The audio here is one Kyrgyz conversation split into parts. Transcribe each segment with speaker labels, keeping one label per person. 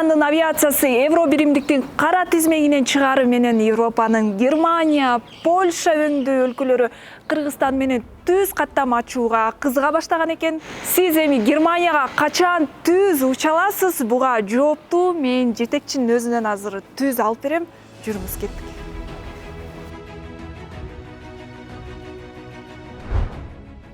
Speaker 1: Кыргызстандын авиациясы евро биримдиктин кара тизмегинен чыгары менен Европанын Германия, Польша өңдүү өлкөлөрү Кыргызстан менен түз каттам ачууга кызыга баштаган экен. Сиз эми Германияга качан түз уча аласыз? Буга жоопту мен жетекчинин өзүнөн азыр түз алып берем. Жүрүңүз кеттик.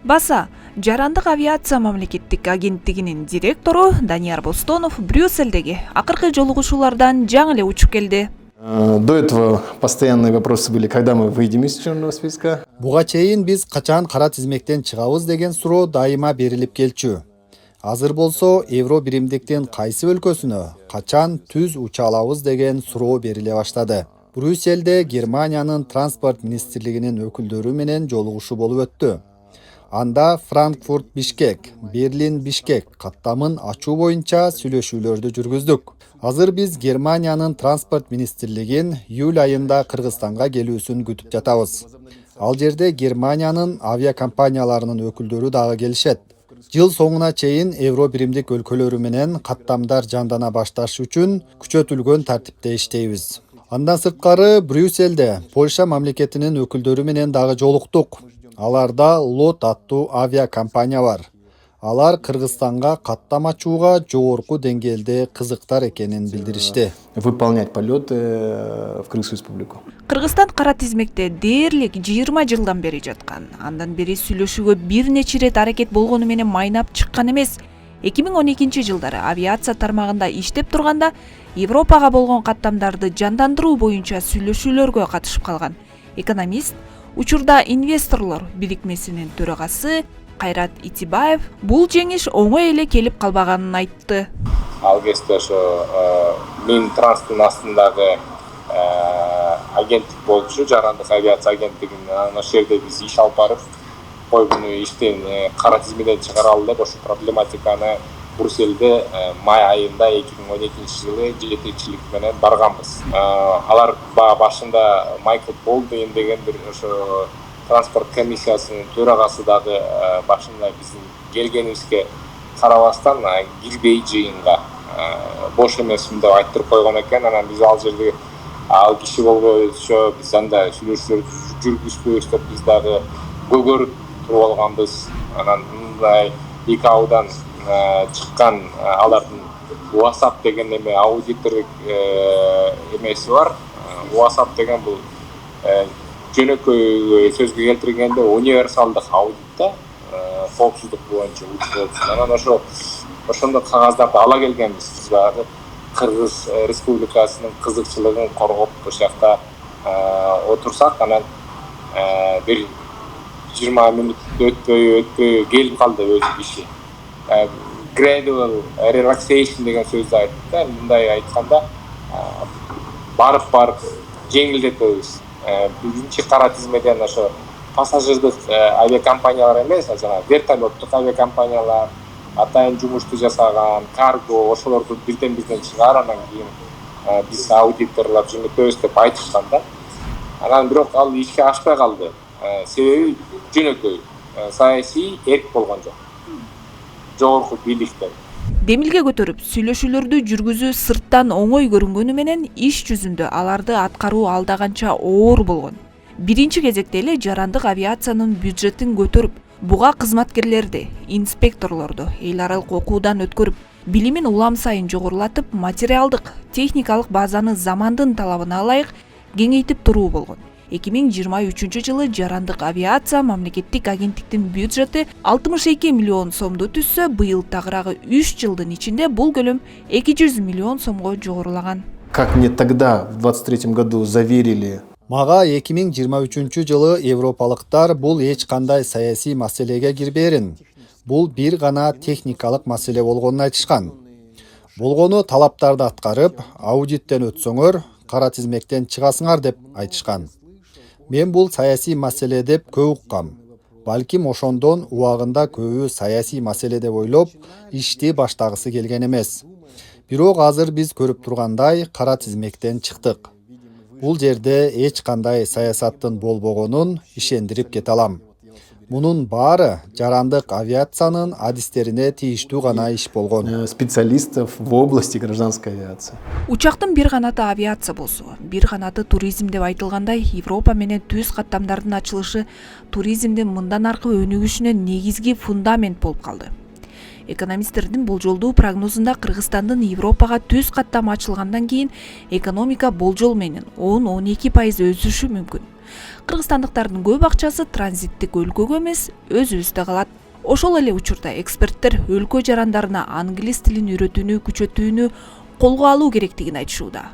Speaker 1: Баса Жарандык авиация мамлекеттик агенттигинин директору Данияр Бостонов Брюссельдеги акыркы жолугушуулардан жаңы эле учуп келди.
Speaker 2: До этого постоянные вопросы были, когда мы выйдем из черного списка.
Speaker 3: Буга чейин биз качан кара тизмектен чыгабыз деген суроо дайыма берилип келчү. Азыр болсо евро биримдиктин кайсы өлкөсүнө качан түз уча алабыз деген суроо бериле баштады. Брюссельде Германиянын транспорт министрлигинин өкүлдөрү менен жолугушуу болуп өттү. Анда Франкфурт-Бишкек, Берлин-Бишкек каттамын ачуу боюнча сүйлөшүүлөрдү жүргүздүк. Азыр биз Германиянын транспорт министрлигин июль айында Кыргызстанга келүүсүн күтүп жатабыз. Ал жерде Германиянын авиакомпанияларынын өкүлдөрү дагы келишет. Жыл соңуна чейин евро биримдик өлкөлөрү менен каттамдар жандана башташ үчүн күчөтүлгөн тартипте иштейбиз. Андан сырткары Брюссельде Польша мамлекетинин өкүлдөрү менен дагы жолуктук. Аларда Лот аттуу авиакомпания бар. Алар Кыргызстанга каттам ачууга жогорку деңгээлде кызыктар экенин билдиришти.
Speaker 2: Выполнять полеты в Кыргызскую республику.
Speaker 1: Кыргызстан кара тизмекте дээрлик 20 жылдан бери жаткан. Андан бери сүйлөшүүгө бир нече ирет аракет болгону менен майнап чыккан эмес. 2012-жылдары авиация тармагында иштеп турганда Европага болгон каттамдарды жандандыруу боюнча сүйлөшүүлөргө катышып калган. Экономист, учурда инвесторлор бирикмесинин төрагасы Кайрат Итибаев бул жеңиш оңой эле келип калбаганын айтты.
Speaker 4: Ал кезде ошо Минтранстын астындагы агенттик болчу, Жарандык авиация агенттигинин ошол жерде биз иш алып барып, буну иштен кара тизмеден чыгаралы деп ошо проблематиканы Брюссельде май айында 2012-жылы жетекчилик менен барганбыз. Алар башында Майкл Болдуин деген бир ошо транспорт комиссиясынын төрагасы дагы башында биздин келгенибизге карабастан кирбей жыйынга бош эмесмин деп айттырып койгон экен. Анан биз ал жерде ал киши болбойчу, биз анда сүйлөшүүлөрдү жүргүзбөйбүз деп биз дагы көгөрүп туруп алганбыз. Анан мындай ИКАОдан чыккан алардын WhatsApp деген эме аудиторлук эмеси бар. WhatsApp деген бул жөнөкөй сөзгө келтиргенде универсалдык аудитта коопсуздук боюнча учурда. Анан ошондой кагаздарды ала келгенбиз. Биз дагы Кыргыз Республикасынын кызыкчылыгын коргоп ошол жакта отурсак, анан бир 20 мүнөт өтпөй келип калды өзү киши. Gradual relaxation деген сөздү айтты да. Мындай айтканда барып жеңилдетебиз. Биринчи кара тизмеден ошо пассажирдик авиакомпаниялар эмес, жана вертолеттук авиакомпаниялар, атайын жумушту жасаган, карго, ошолорду бизден чыгар, анан кийин биз аудиторлор жөнөтөбүз деп айтышкан да. Анан бирок ал ишке ашпай калды. Себеби жөнөкөй саясий эрк болгон жок. Жогорку бийликтен
Speaker 1: Демилге көтөрүп сүйлөшүүлөрдү жүргүзүү сырттан оңой көрүнгөнү менен иш жүзүндө аларды аткаруу алдаганча оор болгон. Биринчи кезекте эле жарандык авиациянын бюджетин көтөрүп, буга кызматкерлерди, инспекторлорду эл аралык окуудан өткөрүп, билимин улам сайын жогорулатып, материалдык, техникалык базаны замандын талабына ылайык кеңейтип туруу болгон. 2023-жылы жарандык авиация мамлекеттик агенттиктин бюджети 62 миллион сомду түзсө, быйыл тагыраагы 3 жылдын ичинде бул көлөм 200 миллион сомго жогорулаган.
Speaker 2: Как мне тогда, в 23 году, заверили.
Speaker 3: Мага 2023-жылы европалыктар бул эч кандай саясий маселеге кирбээрин, бул бир гана техникалык маселе болгонун айтышкан. Болгону талаптарды аткарып, аудиттен өтсөңөр, кара тизмектен чыгасыңар деп айтышкан. Мен бул саясий маселе деп көп уккам. Балким ошондон убагында көбү саясий маселе деп ойлоп, ишти баштагысы келген эмес. Бирок азыр биз көрүп тургандай кара тизмектен чыктык. Бул жерде эч кандай саясаттын болбогонун ишендирип кете алам. Мунун баары жарандык авиациянын адистерине тийиштүү гана иш болгон.
Speaker 2: Специалистов в области гражданской авиации.
Speaker 1: Учактын бир канаты авиация болсо, бир канаты туризм деп айтылгандай, Европа менен түз каттамдардын ачылышы туризмдин мындан аркы өнүгүшүнө негизги фундамент болуп калды. Экономисттердин болжолдуу прогнозунда Кыргызстандын Европага түз каттам ачылгандан кийин экономика болжол менен 10-12% өсүшү мүмкүн. Кыргызстандыктардын көп акчасы транзиттик өлкөгө эмес, өзүбүздө калат. Ошол эле учурда эксперттер өлкө жарандарына англис тилин үйрөтүүнү күчөтүүнү колго алуу керектигин айтышууда.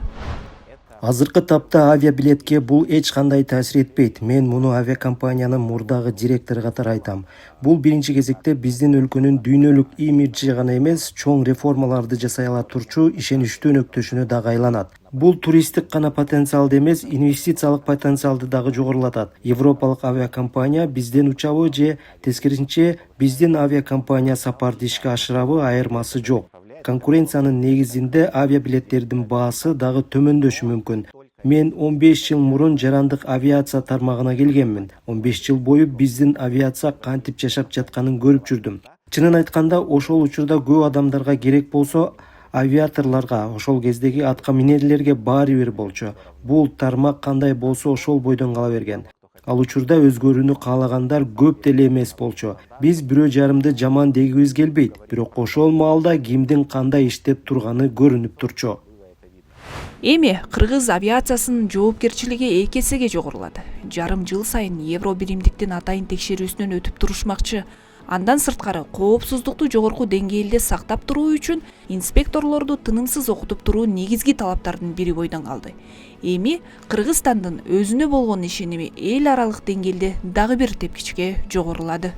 Speaker 5: Азыркы тапта авиабилетке бул эч кандай таасир этпейт. Мен муну авиакомпаниянын мурдагы директору катары айтам. Бул биринчи кезекте биздин өлкөнүн дүйнөлүк имиджи гана эмес, чоң реформаларды жасай ала турчу ишеничтүү өнөктөшүнө дагы айланат. Бул туристтик гана потенциалды эмес, инвестициялык потенциалды дагы жогорулатат. Европалык авиакомпания бизден учабы же тескерисинче биздин авиакомпания сапарды ишке ашырабы айырмасы жок. Конкуренциянын негизинде авиабилеттердин баасы дагы төмөндөшү мүмкүн. Мен 15 жыл мурун жарандык авиация тармагына келгенмин. 15 жыл бою биздин авиация кантип жашап жатканын көрүп жүрдүм. Чынын айтканда, ошол учурда көп адамдарга керек болсо, авиаторлорго, ошол кездеги атка минерлерге баары бир болчу. Бул тармак кандай болсо ошол бойдон кала берген. Ал учурда өзгөрүүнү каалагандар көп деле эмес болчу. Биз бирөө жарымды жаман дегибиз келбейт, бирок ошол маалда кимдин кандай иштеп турганы көрүнүп турчу.
Speaker 1: Эми кыргыз авиациясынын жоопкерчилиги 2 эсеге жогорулат. Жарым жыл сайын евро биримдиктин атайын текшерүүсүнөн өтүп турушмакчы. Андан сырткары коопсуздукту жогорку деңгээлде сактап туруу үчүн инспекторлорду тынымсыз окутуп туруу негизги талаптардын бири бойдон калды. Эми Кыргызстандын өзүнө болгон ишеними эл аралык деңгээлде дагы бир тепкичке жогорулады.